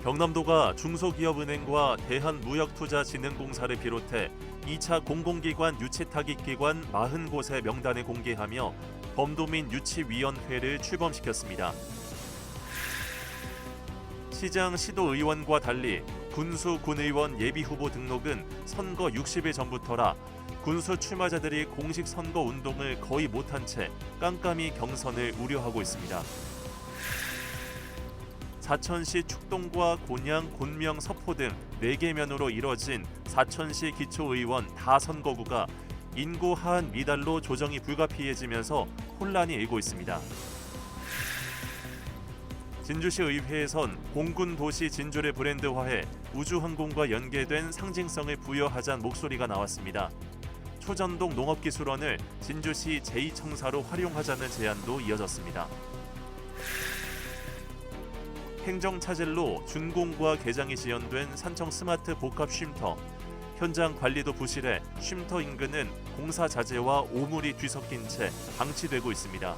경남도가 중소기업은행과 대한무역투자진흥공사를 비롯해 2차 공공기관 유치타깃기관 40곳의 명단을 공개하며 범도민 유치위원회를 출범시켰습니다. 시장 시도의원과 달리 군수 군의원 예비후보 등록은 선거 60일 전부터라 군수 출마자들이 공식 선거 운동을 거의 못한 채 깜깜이 경선을 우려하고 있습니다. 사천시 축동과 곤양, 곤명, 서포 등 4개 면으로 이뤄진 사천시 기초의원 다선거구가 인구 하한 미달로 조정이 불가피해지면서 혼란이 일고 있습니다. 진주시 의회에선 공군 도시 진주를 브랜드화해 우주항공과 연계된 상징성을 부여하자는 목소리가 나왔습니다. 초전동 농업기술원을 진주시 제2청사로 활용하자는 제안도 이어졌습니다. 행정차질로 준공과 개장이 지연된 산청 스마트 복합 쉼터. 현장 관리도 부실해 쉼터 인근은 공사 자재와 오물이 뒤섞인 채 방치되고 있습니다.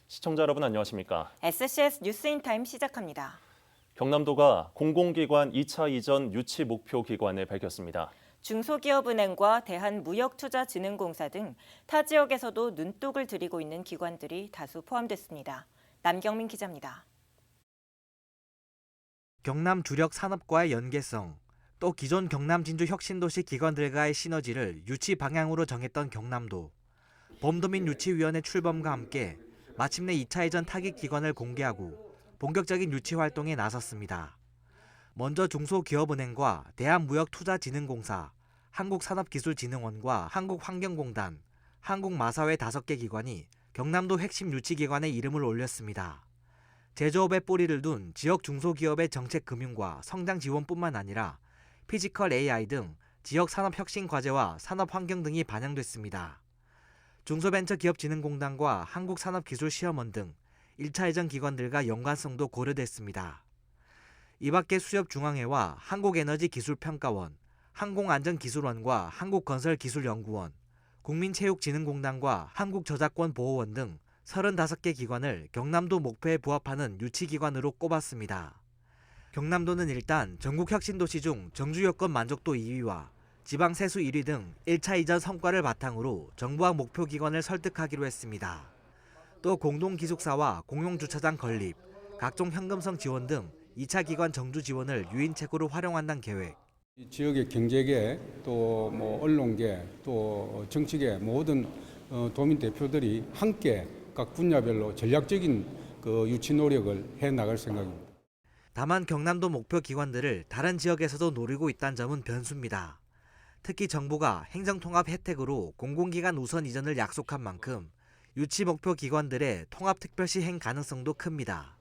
시청자 여러분 안녕하십니까? SCS 뉴스인타임 시작합니다. 경남도가 공공기관 2차 이전 유치 목표 기관을 밝혔습니다. 중소기업은행과 대한무역투자진흥공사 등 타 지역에서도 눈독을 들이고 있는 기관들이 다수 포함됐습니다. 남경민 기자입니다. 경남 주력 산업과의 연계성, 또 기존 경남 진주 혁신도시 기관들과의 시너지를 유치 방향으로 정했던 경남도. 범도민 유치위원회 출범과 함께 마침내 2차 이전 타깃 기관을 공개하고 본격적인 유치 활동에 나섰습니다. 먼저 중소기업은행과 대한무역투자진흥공사, 한국산업기술진흥원과 한국환경공단, 한국마사회 5개 기관이 경남도 핵심 유치기관의 이름을 올렸습니다. 제조업에 뿌리를 둔 지역 중소기업의 정책 금융과 성장 지원뿐만 아니라 피지컬 AI 등 지역 산업 혁신 과제와 산업 환경 등이 반영됐습니다. 중소벤처기업진흥공단과 한국산업기술시험원 등 1차 이전 기관들과 연관성도 고려됐습니다. 이 밖에 수협중앙회와 한국에너지기술평가원, 항공안전기술원과 한국건설기술연구원, 국민체육진흥공단과 한국저작권보호원 등 35개 기관을 경남도 목표에 부합하는 유치기관으로 꼽았습니다. 경남도는 일단 전국혁신도시 중 정주여건 만족도 2위와 지방세수 1위 등 1차 이전 성과를 바탕으로 정부와 목표기관을 설득하기로 했습니다. 또 공동기숙사와 공용주차장 건립, 각종 현금성 지원 등 2차 기관 정주 지원을 유인책으로 활용한다는 계획. 지역의 경제계, 또 언론계, 또 정치계 모든 도민 대표들이 함께 각 분야별로 전략적인 유치 노력을 해나갈 생각입니다. 다만 경남도 목표 기관들을 다른 지역에서도 노리고 있다는 점은 변수입니다. 특히 정부가 행정통합 혜택으로 공공기관 우선 이전을 약속한 만큼 유치 목표 기관들의 통합특별시 행 가능성도 큽니다.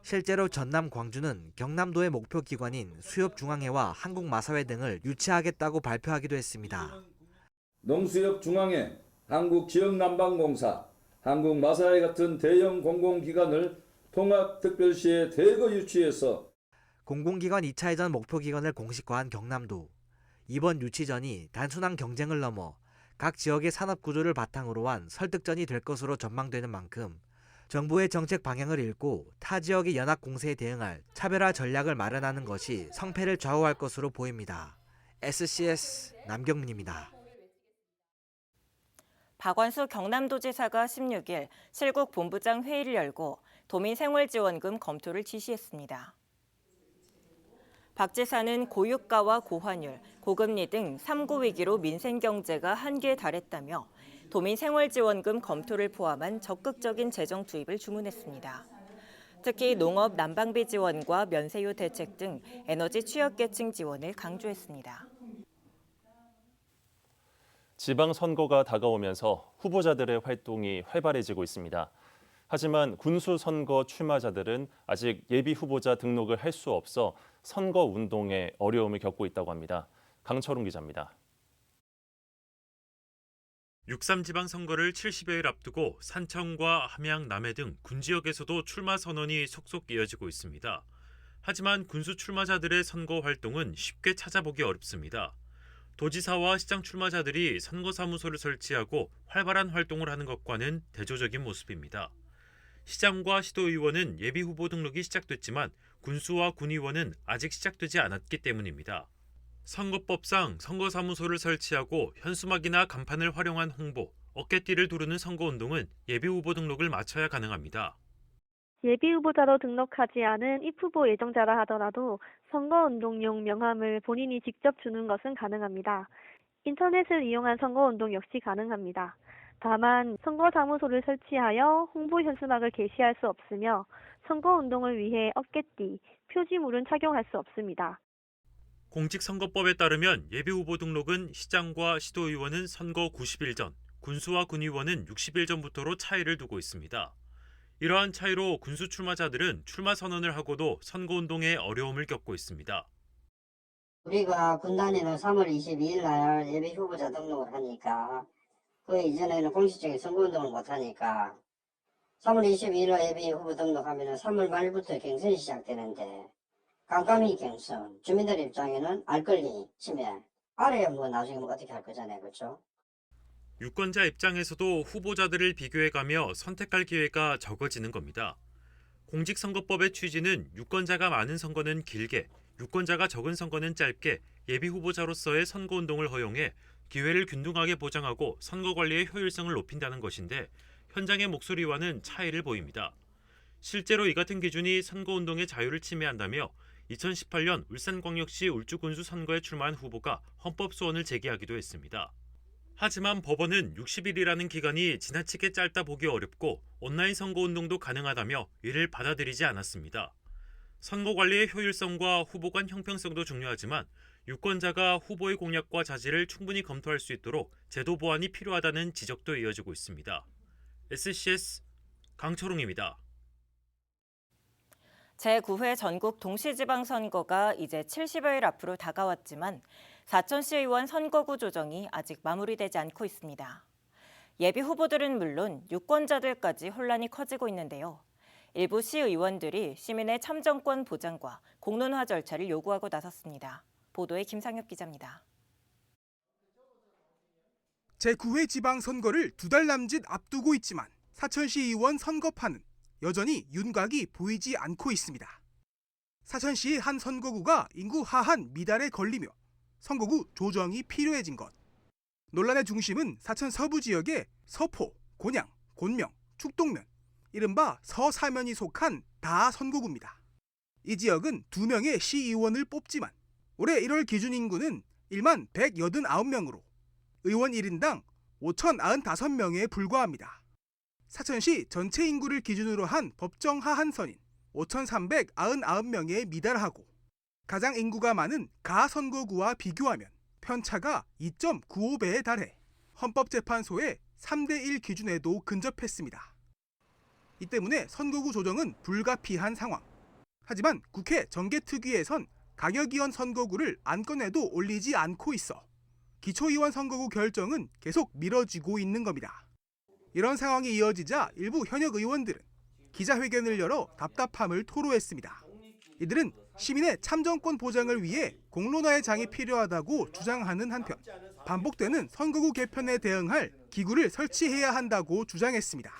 실제로 전남 광주는 경남도의 목표 기관인 수협중앙회와 한국마사회 등을 유치하겠다고 발표하기도 했습니다. 농수협중앙회, 한국지역난방공사, 한국마사회 같은 대형 공공기관을 통합특별시에 대거 유치해서 공공기관 2차 이전 목표 기관을 공식화한 경남도. 이번 유치전이 단순한 경쟁을 넘어 각 지역의 산업 구조를 바탕으로 한 설득전이 될 것으로 전망되는 만큼 정부의 정책 방향을 읽고 타 지역의 연합 공세에 대응할 차별화 전략을 마련하는 것이 성패를 좌우할 것으로 보입니다. SCS 남경민입니다. 박완수 경남도지사가 16일 실국 본부장 회의를 열고 도민생활지원금 검토를 지시했습니다. 박 지사는 고유가와 고환율, 고금리 등 3구 위기로 민생경제가 한계에 달했다며 도민생활지원금 검토를 포함한 적극적인 재정 투입을 주문했습니다. 특히 농업 난방비 지원과 면세유 대책 등 에너지 취약계층 지원을 강조했습니다. 지방선거가 다가오면서 후보자들의 활동이 활발해지고 있습니다. 하지만 군수선거 출마자들은 아직 예비후보자 등록을 할 수 없어 선거운동에 어려움을 겪고 있다고 합니다. 강철웅 기자입니다. 6.3 지방선거를 70여일 앞두고 산청과 함양, 남해 등 군지역에서도 출마 선언이 속속 이어지고 있습니다. 하지만 군수 출마자들의 선거 활동은 쉽게 찾아보기 어렵습니다. 도지사와 시장 출마자들이 선거사무소를 설치하고 활발한 활동을 하는 것과는 대조적인 모습입니다. 시장과 시도의원은 예비후보 등록이 시작됐지만 군수와 군의원은 아직 시작되지 않았기 때문입니다. 선거법상 선거사무소를 설치하고 현수막이나 간판을 활용한 홍보, 어깨띠를 두르는 선거운동은 예비후보 등록을 마쳐야 가능합니다. 예비후보자로 등록하지 않은 입후보 예정자라 하더라도 선거운동용 명함을 본인이 직접 주는 것은 가능합니다. 인터넷을 이용한 선거운동 역시 가능합니다. 다만 선거사무소를 설치하여 홍보 현수막을 게시할 수 없으며 선거운동을 위해 어깨띠, 표지물은 착용할 수 없습니다. 공직선거법에 따르면 예비후보 등록은 시장과 시도의원은 선거 90일 전, 군수와 군의원은 60일 전부터로 차이를 두고 있습니다. 이러한 차이로 군수 출마자들은 출마 선언을 하고도 선거운동에 어려움을 겪고 있습니다. 우리가 군단위는 3월 22일 날 예비 후보자 등록을 하니까 그 이전에는 공식적인 선거운동을 못하니까 3월 22일 날 예비 후보 등록하면 3월 말부터 경선이 시작되는데 깜깜이 경선, 주민들 입장에는 알 권리 침해, 알아야 뭐 나중에 뭐 어떻게 할 거잖아요. 그렇죠? 유권자 입장에서도 후보자들을 비교해가며 선택할 기회가 적어지는 겁니다. 공직선거법의 취지는 유권자가 많은 선거는 길게, 유권자가 적은 선거는 짧게 예비후보자로서의 선거운동을 허용해 기회를 균등하게 보장하고 선거관리의 효율성을 높인다는 것인데 현장의 목소리와는 차이를 보입니다. 실제로 이 같은 기준이 선거운동의 자유를 침해한다며 2018년 울산광역시 울주군수 선거에 출마한 후보가 헌법소원을 제기하기도 했습니다. 하지만 법원은 60일이라는 기간이 지나치게 짧다 보기 어렵고 온라인 선거운동도 가능하다며 이를 받아들이지 않았습니다. 선거관리의 효율성과 후보 간 형평성도 중요하지만 유권자가 후보의 공약과 자질을 충분히 검토할 수 있도록 제도 보완이 필요하다는 지적도 이어지고 있습니다. SCS 강철웅입니다. 제9회 전국 동시지방선거가 이제 70여일 앞으로 다가왔지만 사천시 의원 선거구 조정이 아직 마무리되지 않고 있습니다. 예비 후보들은 물론 유권자들까지 혼란이 커지고 있는데요. 일부 시의원들이 시민의 참정권 보장과 공론화 절차를 요구하고 나섰습니다. 보도에 김상엽 기자입니다. 제9회 지방선거를 2달 남짓 앞두고 있지만 사천시 의원 선거판은 여전히 윤곽이 보이지 않고 있습니다. 사천시의 한 선거구가 인구 하한 미달에 걸리며 선거구 조정이 필요해진 것. 논란의 중심은 사천 서부 지역의 서포, 곤양, 곤명, 축동면, 이른바 서사면이 속한 다 선거구입니다. 이 지역은 2명의 시의원을 뽑지만 올해 1월 기준 인구는 1만 189명으로 의원 1인당 5,095명에 불과합니다. 사천시 전체 인구를 기준으로 한 법정 하한선인 5,399명에 미달하고 가장 인구가 많은 가선거구와 비교하면 편차가 2.95배에 달해 헌법재판소의 3대1 기준에도 근접했습니다. 이 때문에 선거구 조정은 불가피한 상황. 하지만 국회 정개특위에선 가결기원 선거구를 안건에도 올리지 않고 있어 기초의원 선거구 결정은 계속 미뤄지고 있는 겁니다. 이런 상황이 이어지자 일부 현역 의원들은 기자회견을 열어 답답함을 토로했습니다. 이들은 시민의 참정권 보장을 위해 공론화의 장이 필요하다고 주장하는 한편 반복되는 선거구 개편에 대응할 기구를 설치해야 한다고 주장했습니다.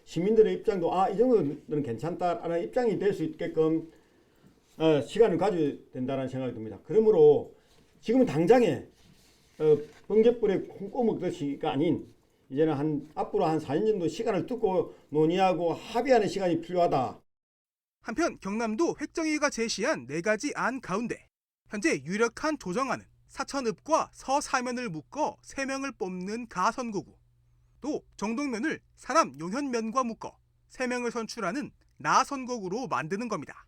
시민들의 입장도 이 정도는 괜찮다라는 입장이 될 수 있게끔 시간을 가져야 된다는 생각이 듭니다. 그러므로 지금은 당장에 번개불에 콩 꼬먹듯이가 아닌 이제는 앞으로 한 4년 정도 시간을 두고 논의하고 합의하는 시간이 필요하다. 한편 경남도 획정위가 제시한 4가지 안 가운데 현재 유력한 조정안은 사천읍과 서사면을 묶어 3명을 뽑는 가선거구, 또 정동면을 사남 용현면과 묶어 3명을 선출하는 나선거구로 만드는 겁니다.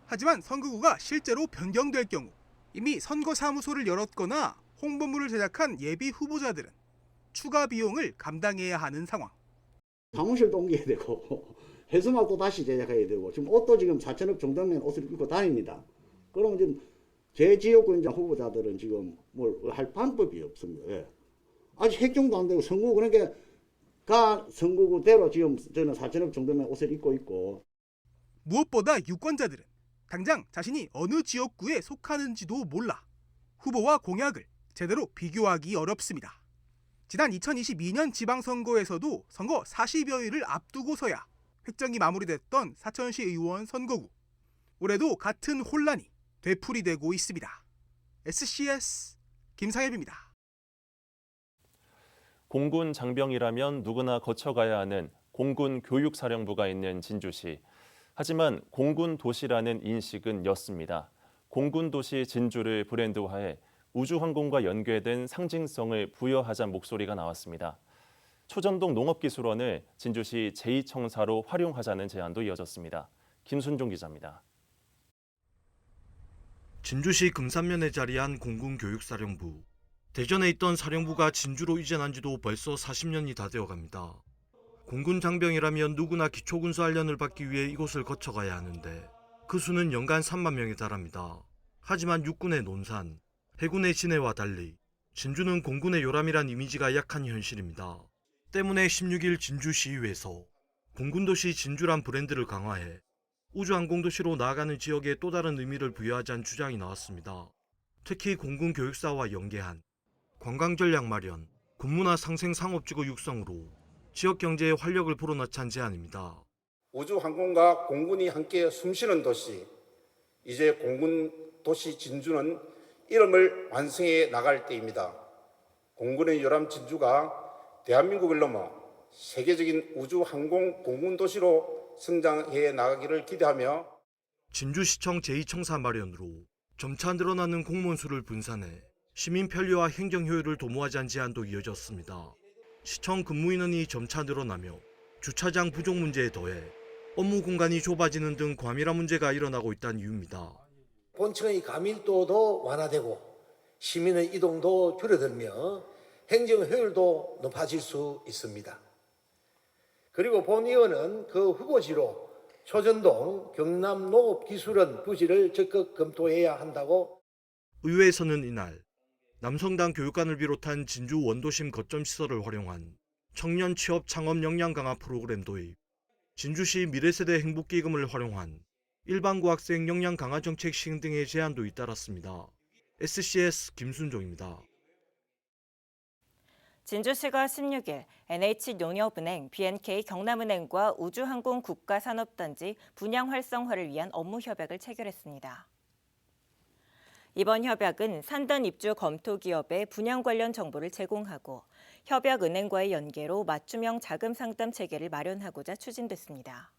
하지만 선거구가 실제로 변경될 경우 이미 선거사무소를 열었거나 홍보물을 제작한 예비 후보자들은 추가 비용을 감당해야 하는 상황. 사무실도 옮겨야 되고 해수막도 다시 제작해야 되고 지금 옷도 지금 4천억 정도면 옷을 입고 다닙니다. 그러면 지금 제 지역구 이제 후보자들은 지금 뭘 할 방법이 없습니다. 예. 아직 핵정도 안 되고 선거구 그러니까 선거구대로 지금 저는 4천억 정도면 옷을 입고 있고. 무엇보다 유권자들은 당장 자신이 어느 지역구에 속하는지도 몰라 후보와 공약을 제대로 비교하기 어렵습니다. 지난 2022년 지방선거에서도 선거 40여일을 앞두고서야 획정이 마무리됐던 사천시 의원 선거구. 올해도 같은 혼란이 되풀이되고 있습니다. SCS 김상엽입니다. 공군 장병이라면 누구나 거쳐가야 하는 공군 교육사령부가 있는 진주시. 하지만 공군 도시라는 인식은 였습니다. 공군 도시 진주를 브랜드화해 우주항공과 연계된 상징성을 부여하자는 목소리가 나왔습니다. 초전동 농업기술원을 진주시 제2청사로 활용하자는 제안도 이어졌습니다. 김순종 기자입니다. 진주시 금산면에 자리한 공군교육사령부. 대전에 있던 사령부가 진주로 이전한 지도 벌써 40년이 다 되어갑니다. 공군 장병이라면 누구나 기초군수훈련을 받기 위해 이곳을 거쳐가야 하는데 그 수는 연간 3만 명에 달합니다. 하지만 육군의 논산, 해군의 진해와 달리 진주는 공군의 요람이란 이미지가 약한 현실입니다. 때문에 16일 진주시의회에서 공군도시 진주란 브랜드를 강화해 우주항공도시로 나아가는 지역에 또 다른 의미를 부여하자는 주장이 나왔습니다. 특히 공군 교육사와 연계한 관광전략 마련, 군문화 상생 상업지구 육성으로 지역 경제에 활력을 불어넣자는 제안입니다. 우주항공과 공군이 함께 숨쉬는 도시, 이제 공군 도시 진주는 이름을 완성해 나갈 때입니다. 공군의 요람 진주가 대한민국을 넘어 세계적인 우주항공 공군 도시로 성장해 나가기를 기대하며 진주시청 제2청사 마련으로 점차 늘어나는 공무원 수를 분산해 시민 편리와 행정 효율을 도모하자는 제안도 이어졌습니다. 시청 근무 인원이 점차 늘어나며 주차장 부족 문제에 더해 업무 공간이 좁아지는 등 과밀화 문제가 일어나고 있다는 이유입니다. 본청의 가밀도도 완화되고 시민의 이동도 줄어들며 행정 효율도 높아질 수 있습니다. 그리고 본 의원은 그 후보지로 초전동 경남농업기술원 부지를 적극 검토해야 한다고. 의회에서는 이날 남성당 교육관을 비롯한 진주 원도심 거점 시설을 활용한 청년 취업 창업 역량 강화 프로그램 도입, 진주시 미래세대 행복기금을 활용한 일반고 학생 역량 강화 정책 시행 등의 제안도 잇따랐습니다. SCS 김순종입니다. 진주시가 16일 NH농협은행, B&K 경남은행과 우주항공 국가산업단지 분양 활성화를 위한 업무 협약을 체결했습니다. 이번 협약은 산단 입주 검토 기업에 분양 관련 정보를 제공하고 협약은행과의 연계로 맞춤형 자금 상담 체계를 마련하고자 추진됐습니다.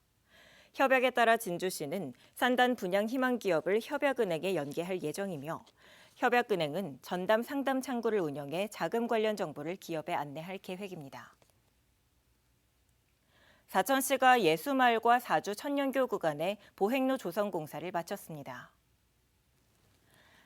협약에 따라 진주시는 산단 분양 희망 기업을 협약은행에 연계할 예정이며 협약은행은 전담 상담 창구를 운영해 자금 관련 정보를 기업에 안내할 계획입니다. 사천시가 예수마을과 사주 천년교 구간의 보행로 조성 공사를 마쳤습니다.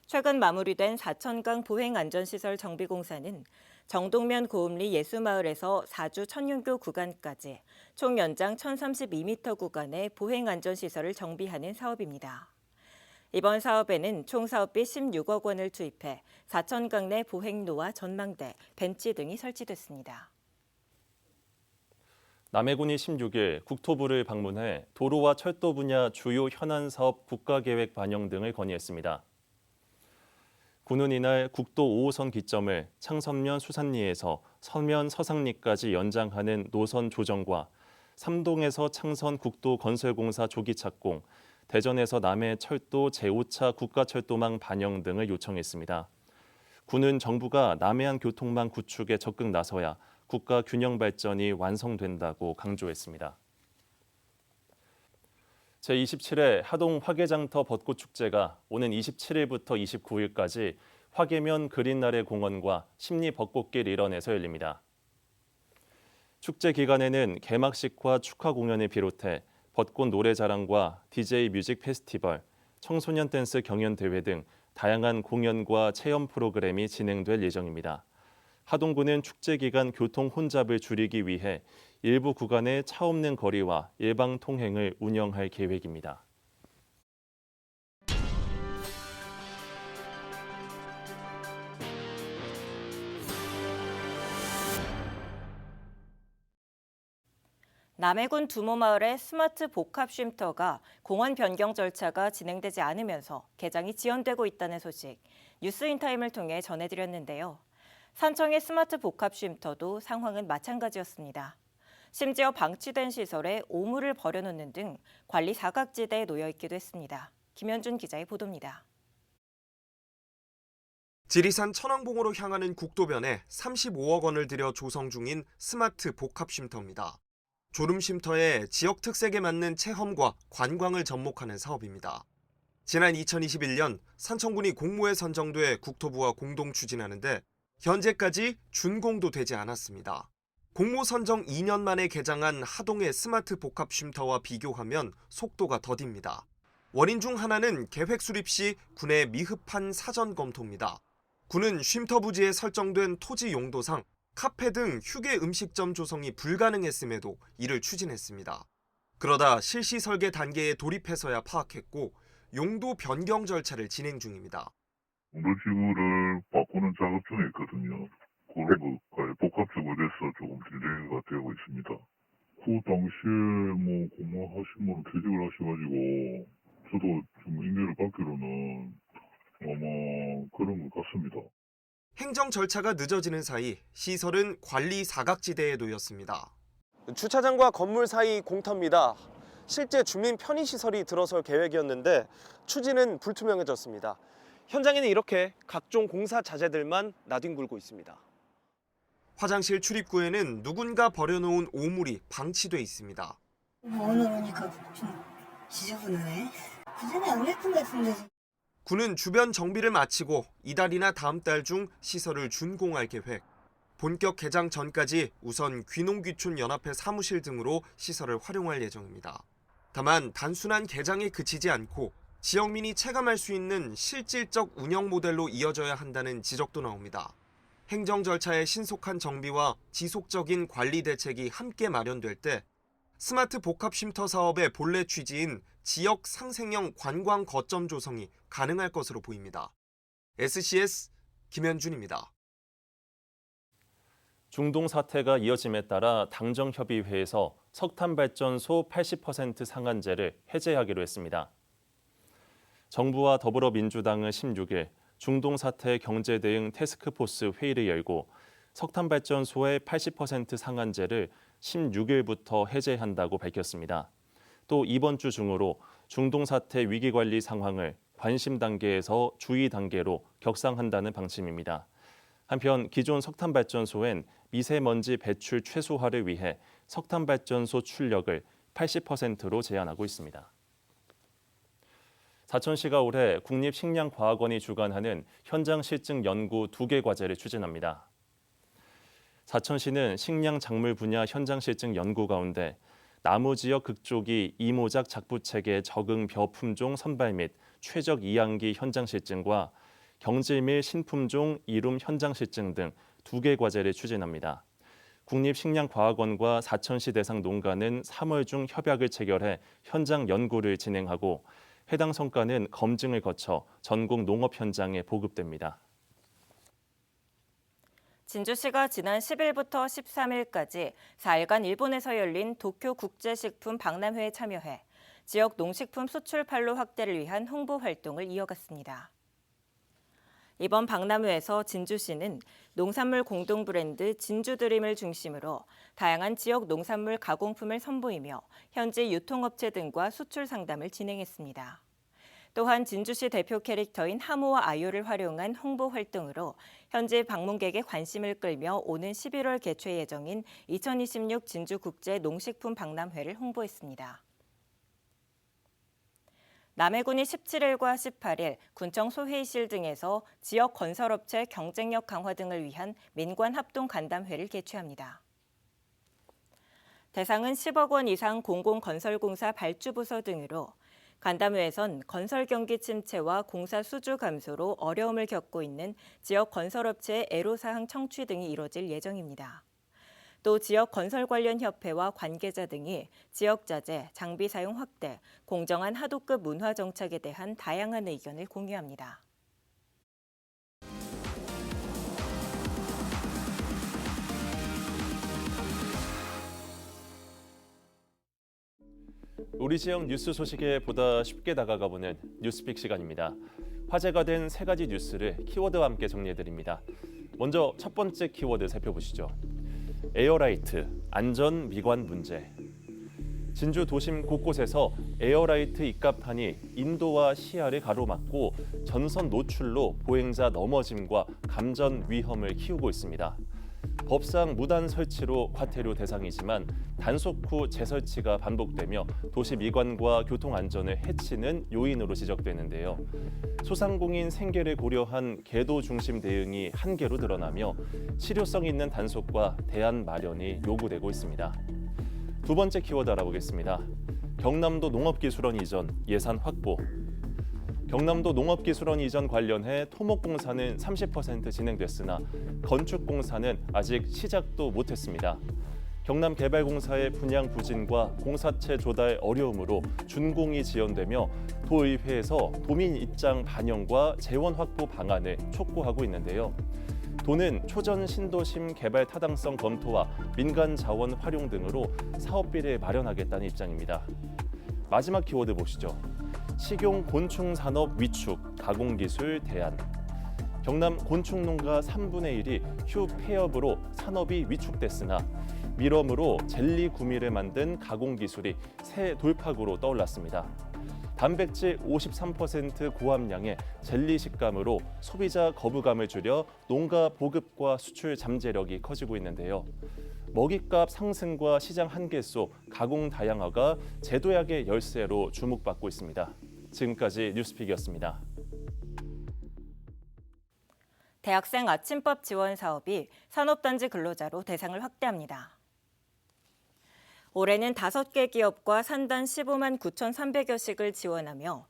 최근 마무리된 사천강 보행안전시설 정비공사는 정동면 고음리 예수마을에서 사주 천년교 구간까지 총 연장 1032m 구간의 보행안전시설을 정비하는 사업입니다. 이번 사업에는 총 사업비 16억 원을 투입해 사천강 내 보행로와 전망대, 벤치 등이 설치됐습니다. 남해군이 16일 국토부를 방문해 도로와 철도 분야 주요 현안 사업 국가계획 반영 등을 건의했습니다. 군은 이날 국도 5호선 기점을 창선면 수산리에서 서면 서상리까지 연장하는 노선 조정과 삼동에서 창선 국도 건설공사 조기 착공, 대전에서 남해 철도 제5차 국가철도망 반영 등을 요청했습니다. 군은 정부가 남해안 교통망 구축에 적극 나서야 국가 균형 발전이 완성된다고 강조했습니다. 제27회 하동 화개장터 벚꽃축제가 오는 27일부터 29일까지 화개면 그린나래 공원과 심리벚꽃길 일원에서 열립니다. 축제 기간에는 개막식과 축하 공연을 비롯해 벚꽃 노래자랑과 DJ 뮤직 페스티벌, 청소년 댄스 경연 대회 등 다양한 공연과 체험 프로그램이 진행될 예정입니다. 하동구는 축제 기간 교통 혼잡을 줄이기 위해 일부 구간에 차 없는 거리와 일방 통행을 운영할 계획입니다. 남해군 두모마을의 스마트 복합 쉼터가 공원 변경 절차가 진행되지 않으면서 개장이 지연되고 있다는 소식 뉴스인타임을 통해 전해드렸는데요. 산청의 스마트 복합 쉼터도 상황은 마찬가지였습니다. 심지어 방치된 시설에 오물을 버려놓는 등 관리 사각지대에 놓여 있기도 했습니다. 김현준 기자의 보도입니다. 지리산 천왕봉으로 향하는 국도변에 35억 원을 들여 조성 중인 스마트 복합 쉼터입니다. 졸음 쉼터의 지역 특색에 맞는 체험과 관광을 접목하는 사업입니다. 지난 2021년 산청군이 공모에 선정돼 국토부와 공동 추진하는데 현재까지 준공도 되지 않았습니다. 공모 선정 2년 만에 개장한 하동의 스마트 복합 쉼터와 비교하면 속도가 더딥니다. 원인 중 하나는 계획 수립 시 군의 미흡한 사전 검토입니다. 군은 쉼터 부지에 설정된 토지 용도상 카페 등 휴게 음식점 조성이 불가능했음에도 이를 추진했습니다. 그러다 실시 설계 단계에 돌입해서야 파악했고 용도 변경 절차를 진행 중입니다. 용도지구를 바꾸는 작업 중에 있거든요. 그런 것까지 복합적으로 돼서 조금 딜레이가 되고 있습니다. 그 당시에 공모하신 분은 퇴직을 하셔가지고 저도 좀 인계를 받기로는 아마 그런 것 같습니다. 행정 절차가 늦어지는 사이 시설은 관리 사각지대에 놓였습니다. 주차장과 건물 사이 공터입니다. 실제 주민 편의시설이 들어설 계획이었는데 추진은 불투명해졌습니다. 현장에는 이렇게 각종 공사 자재들만 나뒹굴고 있습니다. 화장실 출입구에는 누군가 버려놓은 오물이 방치돼 있습니다. 오늘 오니까 좀 지저분하네. 그전에 안 했던 것 같은데. 군은 주변 정비를 마치고 이달이나 다음 달 중 시설을 준공할 계획. 본격 개장 전까지 우선 귀농귀촌 연합회 사무실 등으로 시설을 활용할 예정입니다. 다만 단순한 개장에 그치지 않고 지역민이 체감할 수 있는 실질적 운영 모델로 이어져야 한다는 지적도 나옵니다. 행정 절차의 신속한 정비와 지속적인 관리 대책이 함께 마련될 때 스마트 복합 쉼터 사업의 본래 취지인 지역 상생형 관광 거점 조성이 가능할 것으로 보입니다. SCS 김현준입니다. 중동 사태가 이어짐에 따라 당정협의회에서 석탄발전소 80% 상한제를 해제하기로 했습니다. 정부와 더불어민주당은 16일 중동 사태 경제 대응 태스크포스 회의를 열고 석탄발전소의 80% 상한제를 16일부터 해제한다고 밝혔습니다. 또 이번 주 중으로 중동 사태 위기 관리 상황을 관심 단계에서 주의 단계로 격상한다는 방침입니다. 한편 기존 석탄발전소엔 미세먼지 배출 최소화를 위해 석탄발전소 출력을 80%로 제한하고 있습니다. 사천시가 올해 국립식량과학원이 주관하는 현장 실증 연구 2개 과제를 추진합니다. 사천시는 식량 작물 분야 현장 실증 연구 가운데 나무 지역 극조기 이모작 작부체계 적응 벼 품종 선발 및 최적 이양기 현장 실증과 경질밀 신품종 이룸 현장 실증 등 2개 과제를 추진합니다. 국립식량과학원과 사천시 대상 농가는 3월 중 협약을 체결해 현장 연구를 진행하고 해당 성과는 검증을 거쳐 전국 농업 현장에 보급됩니다. 진주시가 지난 10일부터 13일까지 4일간 일본에서 열린 도쿄 국제식품 박람회에 참여해 지역 농식품 수출 판로 확대를 위한 홍보 활동을 이어갔습니다. 이번 박람회에서 진주시는 농산물 공동 브랜드 진주드림을 중심으로 다양한 지역 농산물 가공품을 선보이며 현지 유통업체 등과 수출 상담을 진행했습니다. 또한 진주시 대표 캐릭터인 하모와 아요를 활용한 홍보 활동으로 현지 방문객의 관심을 끌며 오는 11월 개최 예정인 2026 진주국제 농식품 박람회를 홍보했습니다. 남해군이 17일과 18일 군청 소회의실 등에서 지역 건설업체 경쟁력 강화 등을 위한 민관 합동 간담회를 개최합니다. 대상은 10억 원 이상 공공건설공사 발주부서 등으로 간담회에선 건설 경기 침체와 공사 수주 감소로 어려움을 겪고 있는 지역 건설업체의 애로사항 청취 등이 이뤄질 예정입니다. 또 지역 건설 관련 협회와 관계자 등이 지역 자재, 장비 사용 확대, 공정한 하도급 문화 정착에 대한 다양한 의견을 공유합니다. 우리 지역 뉴스 소식에 보다 쉽게 다가가보는 뉴스픽 시간입니다. 화제가 된 3가지 뉴스를 키워드와 함께 정리해드립니다. 먼저 첫 번째 키워드 살펴보시죠. 에어라이트, 안전 미관 문제. 진주 도심 곳곳에서 에어라이트 입갑판이 인도와 시야를 가로막고 전선 노출로 보행자 넘어짐과 감전 위험을 키우고 있습니다. 법상 무단 설치로 과태료 대상이지만 단속 후 재설치가 반복되며 도시 미관과 교통 안전을 해치는 요인으로 지적되는데요. 소상공인 생계를 고려한 계도 중심 대응이 한계로 드러나며 실효성 있는 단속과 대안 마련이 요구되고 있습니다. 두 번째 키워드 알아보겠습니다. 경남도 농업기술원 이전 예산 확보. 경남도 농업기술원 이전 관련해 토목공사는 30% 진행됐으나 건축공사는 아직 시작도 못했습니다. 경남개발공사의 분양 부진과 공사체 조달 어려움으로 준공이 지연되며 도의회에서 도민 입장 반영과 재원 확보 방안을 촉구하고 있는데요. 도는 초전 신도심 개발 타당성 검토와 민간 자원 활용 등으로 사업비를 마련하겠다는 입장입니다. 마지막 키워드 보시죠. 식용 곤충 산업 위축, 가공기술 대안. 경남 곤충 농가 3분의 1이 휴 폐업으로 산업이 위축됐으나 밀웜으로 젤리 구미를 만든 가공기술이 새 돌파구로 떠올랐습니다. 단백질 53% 고함량의 젤리 식감으로 소비자 거부감을 줄여 농가 보급과 수출 잠재력이 커지고 있는데요. 먹이값 상승과 시장 한계 속 가공 다양화가 제도약의 열쇠로 주목받고 있습니다. 지금까지 뉴스픽이었습니다. 대학생 아침밥 지원 사업이 산업단지 근로자로 대상을 확대합니다. 올해는 5개 기업과 산단 15만 9,300여식을 지원하며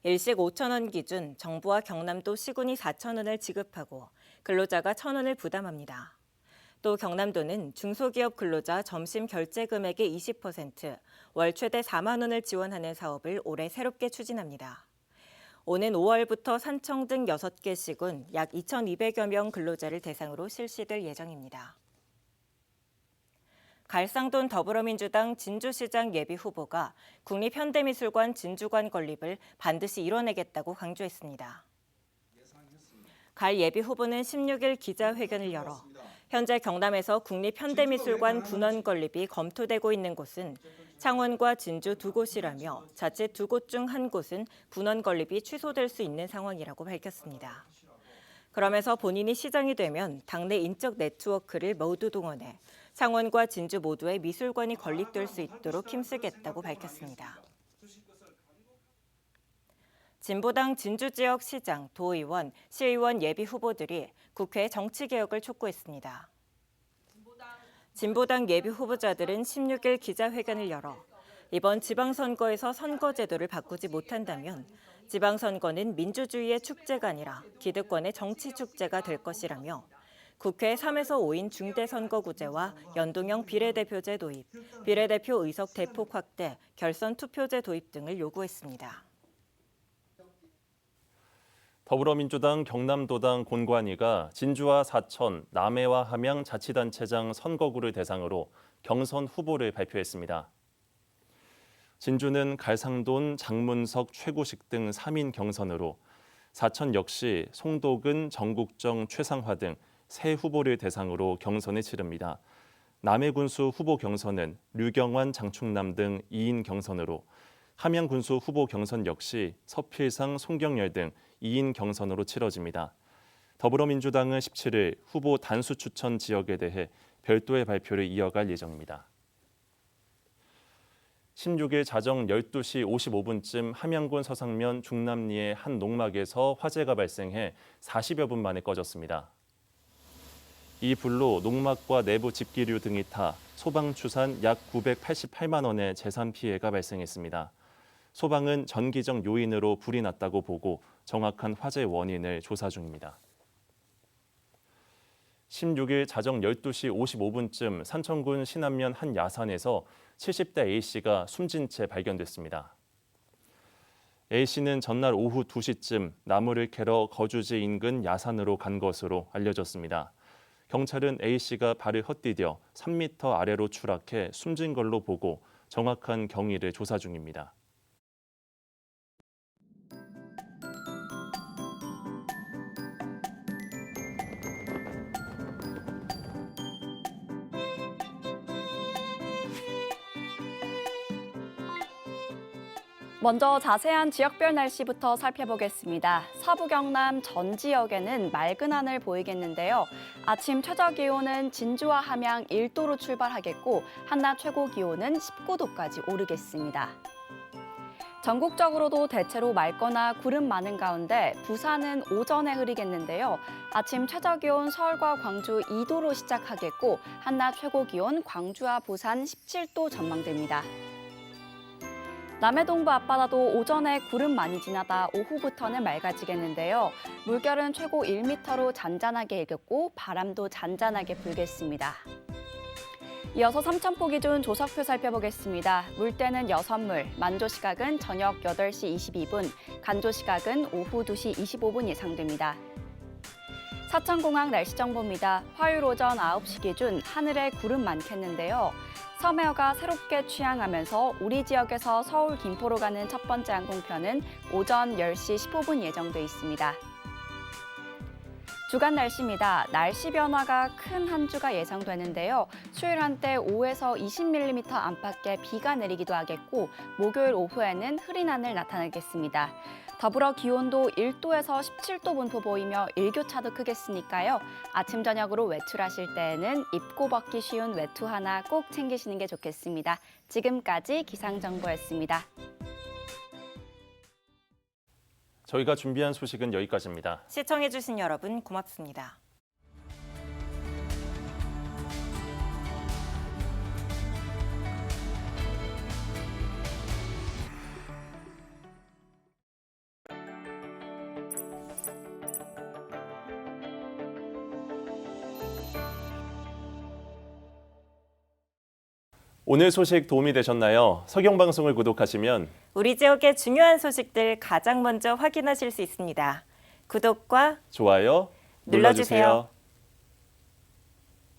일식 5,000원 기준 정부와 경남도 시군이 4,000원을 지급하고 근로자가 1,000원을 부담합니다. 또 경남도는 중소기업 근로자 점심 결제 금액의 20%, 월 최대 4만 원을 지원하는 사업을 올해 새롭게 추진합니다. 오는 5월부터 산청 등 6개 시군 약 2,200여 명 근로자를 대상으로 실시될 예정입니다. 갈상돈 더불어민주당 진주시장 예비후보가 국립현대미술관 진주관 건립을 반드시 이뤄내겠다고 강조했습니다. 갈 예비후보는 16일 기자회견을 열어 현재 경남에서 국립현대미술관 분원 건립이 검토되고 있는 곳은 창원과 진주 두 곳이라며 자칫 두 곳 중 한 곳은 분원 건립이 취소될 수 있는 상황이라고 밝혔습니다. 그러면서 본인이 시장이 되면 당내 인적 네트워크를 모두 동원해 창원과 진주 모두의 미술관이 건립될 수 있도록 힘쓰겠다고 밝혔습니다. 진보당 진주지역 시장, 도의원, 시의원 예비후보들이 국회 정치개혁을 촉구했습니다. 진보당 예비후보자들은 16일 기자회견을 열어 이번 지방선거에서 선거제도를 바꾸지 못한다면 지방선거는 민주주의의 축제가 아니라 기득권의 정치축제가 될 것이라며 국회 3에서 5인 중대선거구제와 연동형 비례대표제 도입, 비례대표 의석 대폭 확대, 결선 투표제 도입 등을 요구했습니다. 더불어민주당 경남도당 권관위가 진주와 사천, 남해와 함양 자치단체장 선거구를 대상으로 경선 후보를 발표했습니다. 진주는 갈상돈, 장문석, 최구식 등 3인 경선으로, 사천 역시 송도근, 정국정, 최상화 등 세 후보를 대상으로 경선을 치릅니다. 남해군수 후보 경선은 류경환, 장충남 등 2인 경선으로, 함양군수 후보 경선 역시 서필상, 송경열 등 2인 경선으로 치러집니다. 더불어민주당은 17일 후보 단수 추천 지역에 대해 별도의 발표를 이어갈 예정입니다. 16일 자정 12시 55분쯤 함양군 서상면 중남리의 한 농막에서 화재가 발생해 40여 분 만에 꺼졌습니다. 이 불로 농막과 내부 집기류 등이 타 소방추산 약 988만 원의 재산 피해가 발생했습니다. 소방은 전기적 요인으로 불이 났다고 보고 정확한 화재 원인을 조사 중입니다. 16일 자정 12시 55분쯤 산청군 신안면 한 야산에서 70대 A씨가 숨진 채 발견됐습니다. A씨는 전날 오후 2시쯤 나무를 캐러 거주지 인근 야산으로 간 것으로 알려졌습니다. 경찰은 A씨가 발을 헛디뎌 3m 아래로 추락해 숨진 걸로 보고 정확한 경위를 조사 중입니다. 먼저 자세한 지역별 날씨부터 살펴보겠습니다. 서부 경남 전 지역에는 맑은 하늘 보이겠는데요. 아침 최저 기온은 진주와 함양 1도로 출발하겠고 한낮 최고 기온은 19도까지 오르겠습니다. 전국적으로도 대체로 맑거나 구름 많은 가운데 부산은 오전에 흐리겠는데요. 아침 최저 기온 서울과 광주 2도로 시작하겠고 한낮 최고 기온 광주와 부산 17도 전망됩니다. 남해 동부 앞바다도 오전에 구름 많이 지나다 오후부터는 맑아지겠는데요. 물결은 최고 1m로 잔잔하게 일겠고 바람도 잔잔하게 불겠습니다. 이어서 삼천포 기준 조석표 살펴보겠습니다. 물때는 6물, 만조 시각은 저녁 8시 22분, 간조 시각은 오후 2시 25분 예상됩니다. 사천공항 날씨 정보입니다. 화요일 오전 9시 기준 하늘에 구름 많겠는데요. 섬에어가 새롭게 취항하면서 우리 지역에서 서울 김포로 가는 첫 번째 항공편은 오전 10시 15분 예정돼 있습니다. 주간 날씨입니다. 날씨 변화가 큰 한 주가 예상되는데요. 수요일 한때 5에서 20mm 안팎의 비가 내리기도 하겠고 목요일 오후에는 흐린 하늘 나타나겠습니다. 더불어 기온도 1도에서 17도 분포 보이며 일교차도 크겠으니까요. 아침 저녁으로 외출하실 때에는 입고 벗기 쉬운 외투 하나 꼭 챙기시는 게 좋겠습니다. 지금까지 기상정보였습니다. 저희가 준비한 소식은 여기까지입니다. 시청해주신 여러분 고맙습니다. 오늘 소식 도움이 되셨나요? 서경방송을 구독하시면 우리 지역의 중요한 소식들 가장 먼저 확인하실 수 있습니다. 구독과 좋아요 눌러주세요.